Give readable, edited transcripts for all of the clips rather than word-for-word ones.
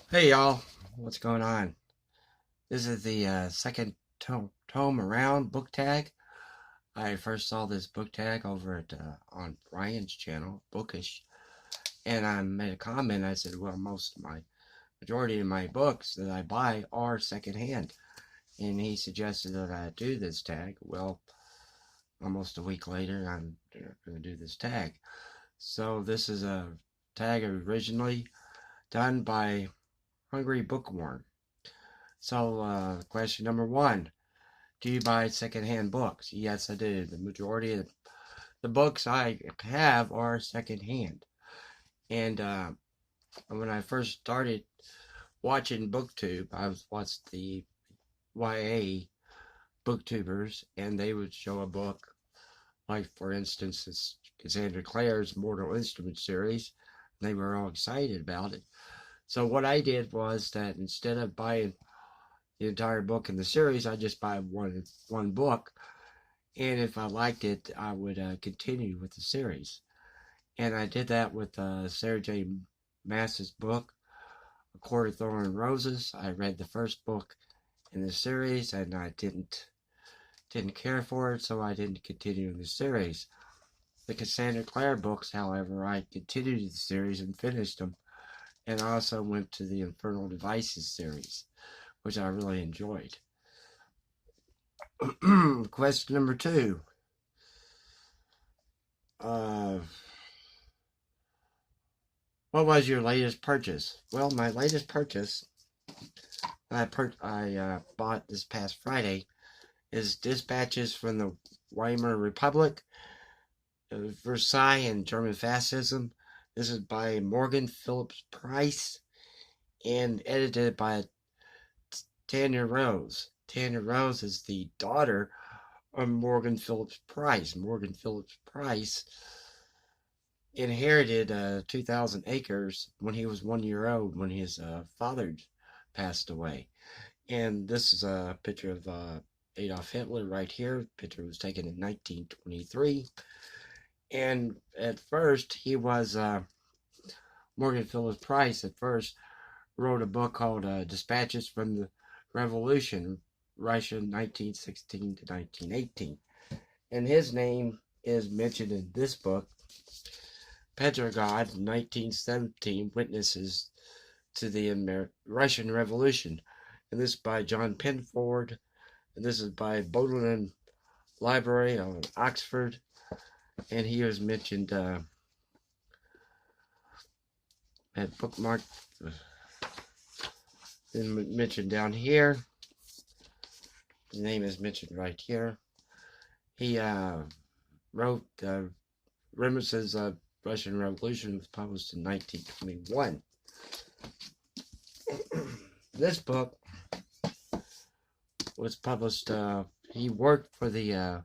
Hey y'all, what's going on? This is the second tome around book tag. I first saw this book tag over at on Brian's channel, Bookish, and I made a comment. I said, "Well, majority of my books that I buy are secondhand," and he suggested that I do this tag. Well, almost a week later, I'm going to do this tag. So this is a tag originally done by Hungry Bookworm. So, question number one. Do you buy secondhand books? Yes, I do. The majority of the books I have are secondhand. And when I first started watching BookTube, I was watched the YA booktubers, and they would show a book, like for instance, it's Cassandra Clare's Mortal Instruments series. They were all excited about it. So what I did was that instead of buying the entire book in the series, I just buy one book, and if I liked it, I would continue with the series. And I did that with Sarah J. Maas's book, A Court of Thorn and Roses. I read the first book in the series, and I didn't care for it, so I didn't continue in the series. The Cassandra Clare books, however, I continued the series and finished them, and I also went to the Infernal Devices series, which I really enjoyed. Question number two. Uh, what was your latest purchase? Well, my latest purchase I bought this past Friday is Dispatches from the Weimar Republic, Versailles and German Fascism. This is by Morgan Phillips Price and edited by Tanya Rose. Tanya Rose is the daughter of Morgan Phillips Price. Morgan Phillips Price inherited 2,000 acres when he was 1 year old when his father passed away. And this is a picture of Adolf Hitler right here. The picture was taken in 1923. And at first, he was Morgan Phillips Price. At first, wrote a book called Dispatches from the Revolution, Russia 1916 to 1918. And his name is mentioned in this book. Petrograd, 1917, Witnesses to the Russian Revolution. And this is by John Penford. And this is by Bodleian Library of Oxford. And he was mentioned at bookmark. Then mentioned down here. His name is mentioned right here. He wrote Reminiscences of Russian Revolution, was published in 1921. This book was published. He worked for the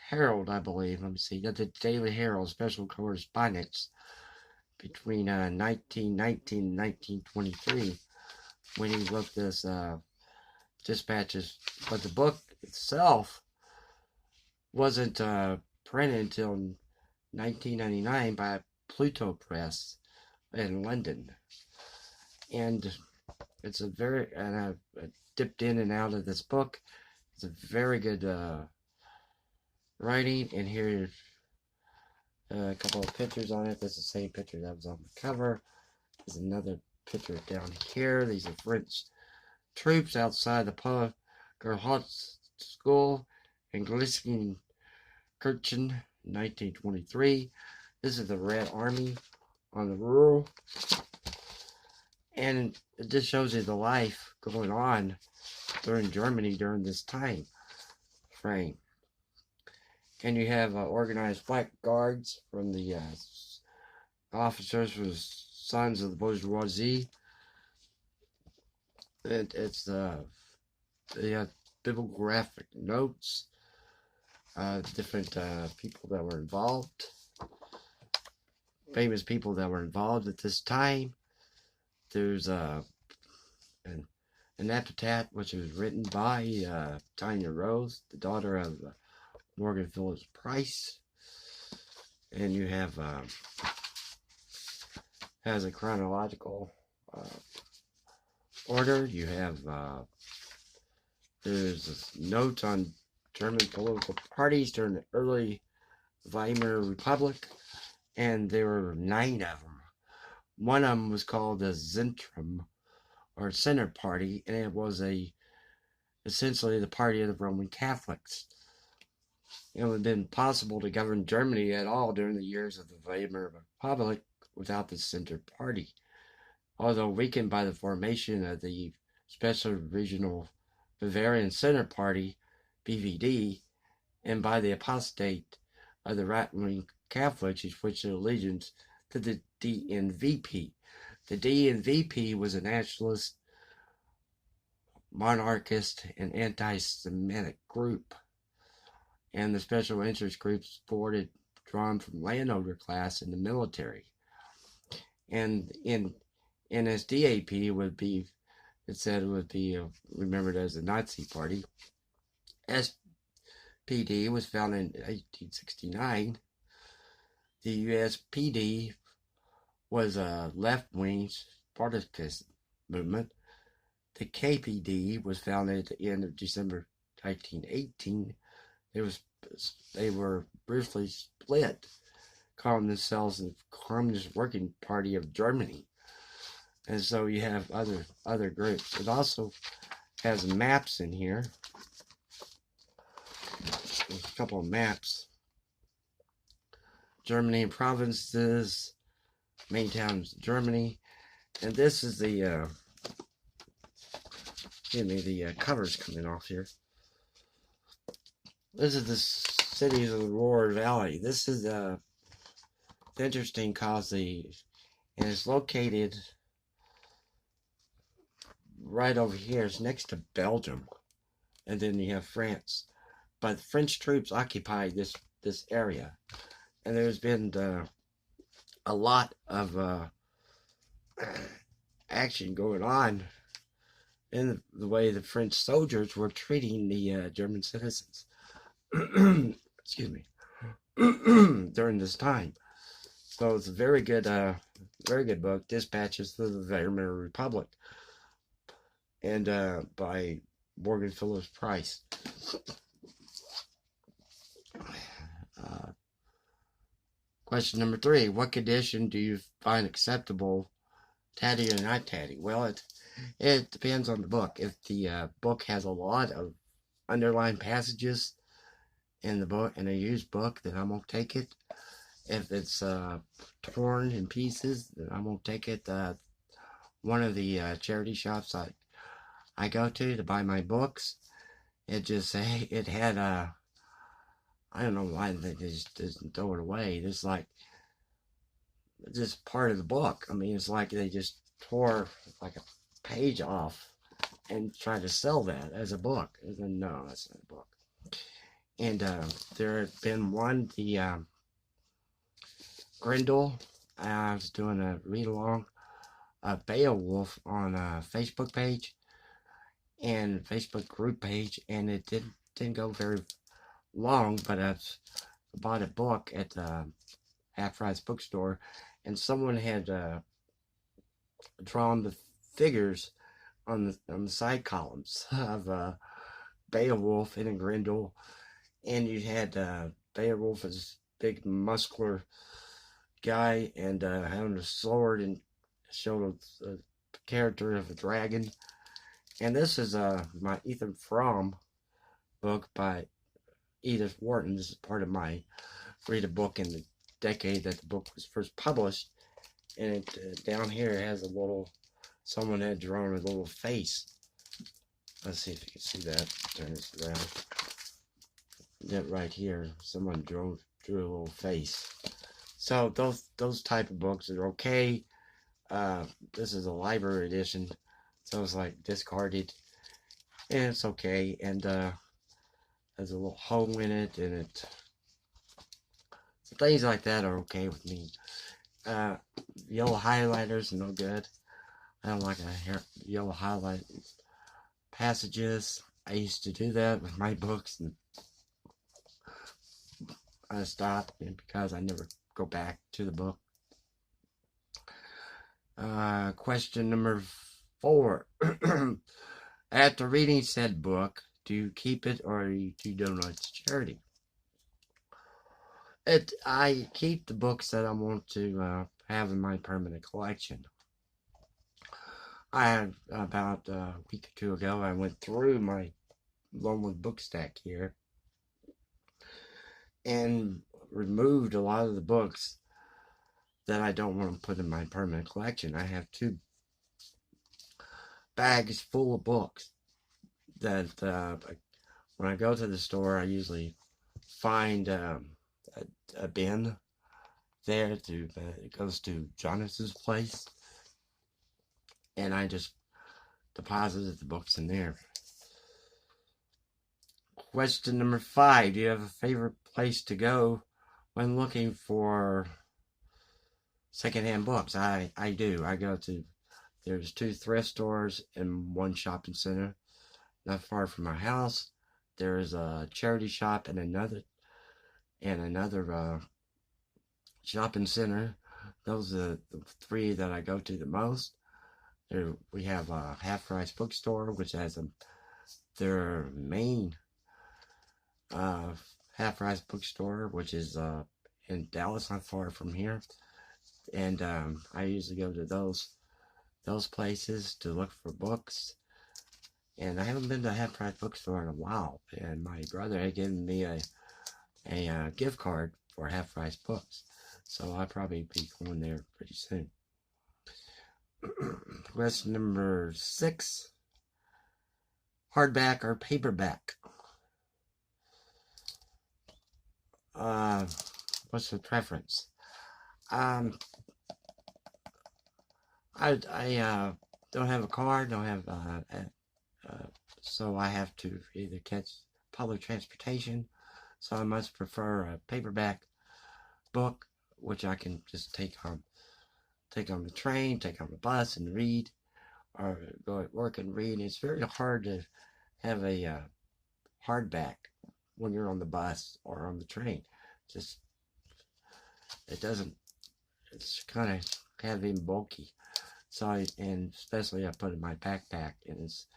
Herald, I believe. Let me see. The Daily Herald special correspondence between 1919 and 1923 when he wrote this dispatches. But the book itself wasn't printed until 1999 by Pluto Press in London. And it's a very, and I dipped in and out of this book. It's a very good writing, and here's a couple of pictures on it. That's the same picture that was on the cover. There's another picture down here. These are French troops outside the Gerhardt School in Gliskin, Kirchen, 1923. This is the Red Army on the rural. And it just shows you the life going on during Germany during this time frame. And you have organized black guards from the officers for the sons of the bourgeoisie. It's they have bibliographic notes, different people that were involved, famous people that were involved at this time. There's an epitaph which was written by Tanya Rose, the daughter of Morgan Phillips Price. And you have has a chronological order. You have there's notes on German political parties during the early Weimar Republic, and there were 9 of them. One of them was called the Zentrum, or Center Party, and it was essentially the party of the Roman Catholics. It would have been impossible to govern Germany at all during the years of the Weimar Republic without the Center Party. Although weakened by the formation of the Special Regional Bavarian Center Party, BVD, and by the apostate of the right-wing Catholics who switched their allegiance to the DNVP. The DNVP was a nationalist, monarchist, and anti-Semitic group, and the special interest groups supported drawn from landowner class and the military. And in NSDAP would be, it said it would be remembered as the Nazi Party. SPD was founded in 1869. The USPD was a left-wing Spartacist movement. The KPD was founded at the end of December 1918. They were briefly split, calling themselves the Communist Working Party of Germany. And so you have other groups. It also has maps in here. There's a couple of maps. Germany and provinces, main towns of Germany. And this is the cover's coming off here. This is the cities of the Ruhr Valley. This is interesting because and it's located right over here. It's next to Belgium, and then you have France. But French troops occupy this area, and there's been a lot of action going on in the way the French soldiers were treating the German citizens. Excuse me. During this time. So it's a very good book, Dispatches to the Weimar Republic, and by Morgan Phillips Price. Question number 3: what condition do you find acceptable, tatty or not tatty? Well, it depends on the book. If the book has a lot of underlined passages in the book, in a used book, then I won't take it. If it's torn in pieces, then I won't take it. One of the charity shops I go to buy my books, it had I don't know why they just didn't throw it away. It's like just part of the book. I mean, it's like they just tore like a page off and tried to sell that as a book. And then, no, that's not a book. And there had been one, the Grindel. I was doing a read-along, Beowulf on a Facebook page and Facebook group page, and it didn't go very long, but I bought a book at the half-price bookstore, and someone had drawn the figures on the side columns of Beowulf and Grindel. And you had Beowulf as big muscular guy and having a sword and showed a character of a dragon. And this is my Ethan Frome book by Edith Wharton. This is part of my read a book in the decade that the book was first published. And it down here it has someone had drawn a little face. Let's see if you can see that. Turn this around. That right here, someone drew a little face. So those type of books are okay. This is a library edition, so it's like discarded, and it's okay. And there's a little hole in it, and so things like that are okay with me. Yellow highlighters are no good. I don't like yellow highlight passages. I used to do that with my books, and I stopped because I never go back to the book. Question number 4. After reading said book, do you keep it or do you donate it to charity? I keep the books that I want to have in my permanent collection. I had about a week or two ago, I went through my lonely book stack here and removed a lot of the books that I don't want to put in my permanent collection. I have 2 bags full of books that when I go to the store, I usually find a bin there it goes to Jonathan's place, and I just deposited the books in there. Question number 5. Do you have a favorite place to go when looking for secondhand books? I do. There's 2 thrift stores and 1 shopping center not far from my house. There's a charity shop and another shopping center. Those are the 3 that I go to the most. We have a Half Price Bookstore, which has their main Half Price Bookstore, which is in Dallas, not far from here. And I usually go to those places to look for books. And I haven't been to a Half Price Bookstore in a while. And my brother had given me a gift card for Half Price books, so I'll probably be going there pretty soon. Question number 6. Hardback or paperback? What's the preference? I don't have a car, so I have to either catch public transportation, so I must prefer a paperback book, which I can just take on the train, take on the bus and read, or go at work and read. It's very hard to have a hardback when you're on the bus or on the train. It's kind of heavy and bulky. So and especially I put it in my backpack, and it's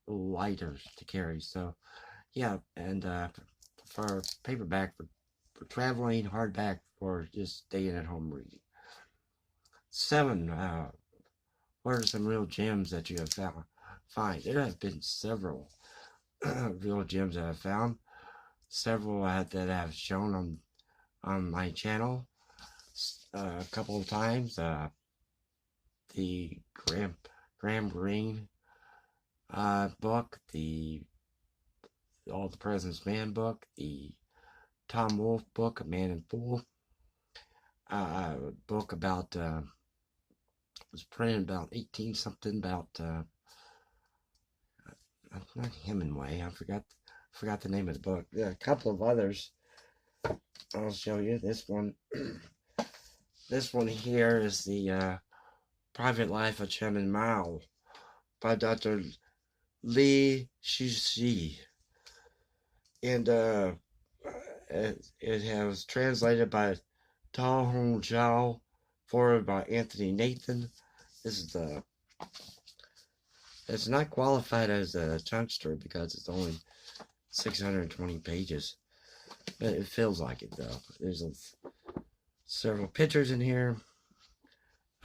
a little lighter to carry. So yeah, and for paperback for traveling, hardback for just staying at home reading. 7. What are some real gems that you have found? There have been several real gems that I've found. Several that I've shown on my channel a couple of times. The Graham Greene book, the All the President's Man book, the Tom Wolfe book, A Man in Fool, book about was printed about 18 something about not Hemingway. I forgot the name of the book. There are a couple of others. I'll show you this one. This one here is the Private Life of Chairman Mao by Dr. Li Shixi, and it has translated by Ta Hong Zhao, forward by Anthony Nathan. It's not qualified as a chunkster because it's only 620 pages, but it feels like it though. There's several pictures in here.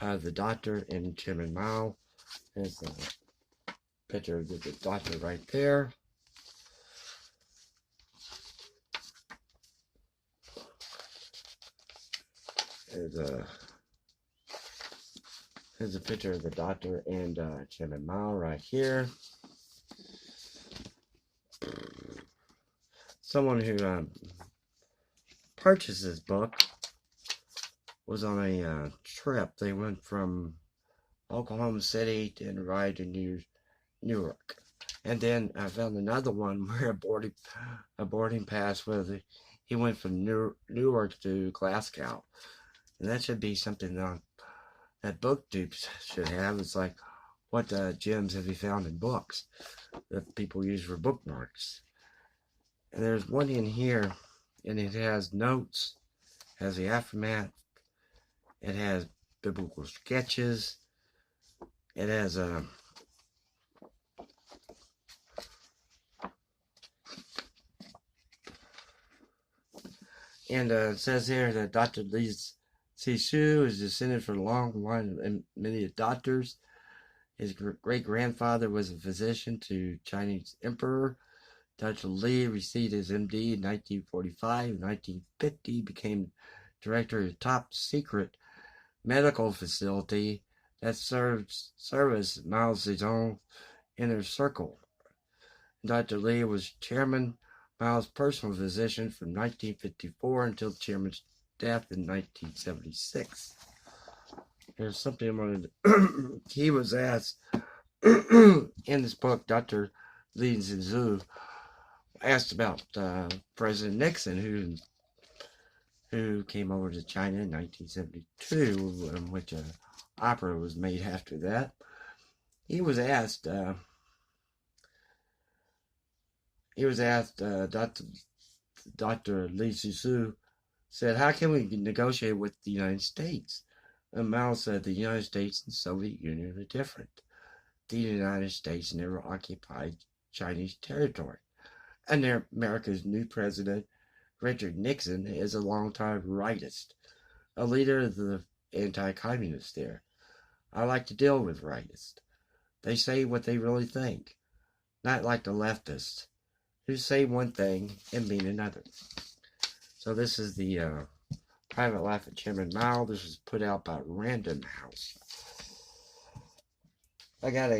The doctor and Chairman Mao. There's a picture of the doctor right there. Here's a picture of the doctor and Chairman Mao right here. Someone who purchased this book was on a trip. They went from Oklahoma City and arrived in Newark. And then I found another one where a boarding pass with he went from Newark to Glasgow. And that should be something that book dupes should have. It's like, what gems have you found in books that people use for bookmarks? And there's one in here, and it has notes, has the aftermath, it has biblical sketches, It has and it says here that Dr. Li Sisu is descended from a long line of many doctors. His great-grandfather was a physician to Chinese emperor. Dr. Li received his MD in 1945. In 1950, became director of a top-secret medical facility that serviced Mao Zedong's inner circle. Dr. Li was chairman Mao's personal physician from 1954 until the chairman's death in 1976. There's something I wanted to, he was asked in this book, Dr. Li Zizhu asked about President Nixon, who came over to China in 1972, in which an opera was made after that. He was asked, Dr. Li Zizhu said, how can we negotiate with the United States? And Mao said the United States and Soviet Union are different. The United States never occupied Chinese territory. And America's new president, Richard Nixon, is a longtime rightist, a leader of the anti-communists there. I like to deal with rightists. They say what they really think, not like the leftists, who say one thing and mean another. So this is the Private Life of Chairman Mao. This was put out by Random House. I got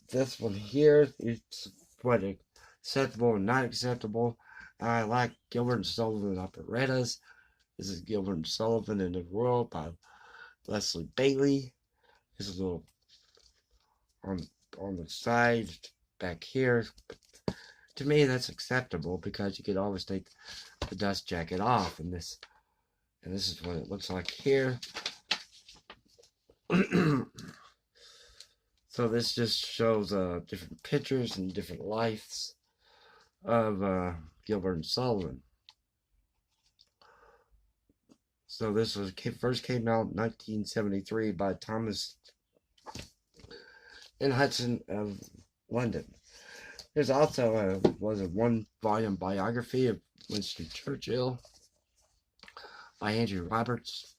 this one here. It's what acceptable and not acceptable. I like Gilbert and Sullivan operettas. This is Gilbert and Sullivan in the World by Leslie Bailey. This is a little on the side back here. To me, that's acceptable because you could always take the dust jacket off, and this is what it looks like here. So this just shows different pictures and different lives of Gilbert and Sullivan. So this first came out in 1973 by Thomas and Hudson of London. There's also a one-volume biography of Winston Churchill by Andrew Roberts,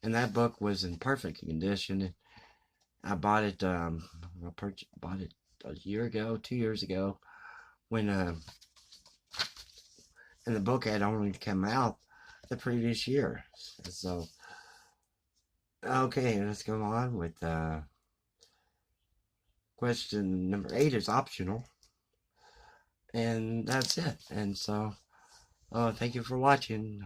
and that book was in perfect condition. I bought it. Bought it a year ago, 2 years ago, when and the book had only come out the previous year. So okay, let's go on with question number 8 is optional, and that's it. And so thank you for watching.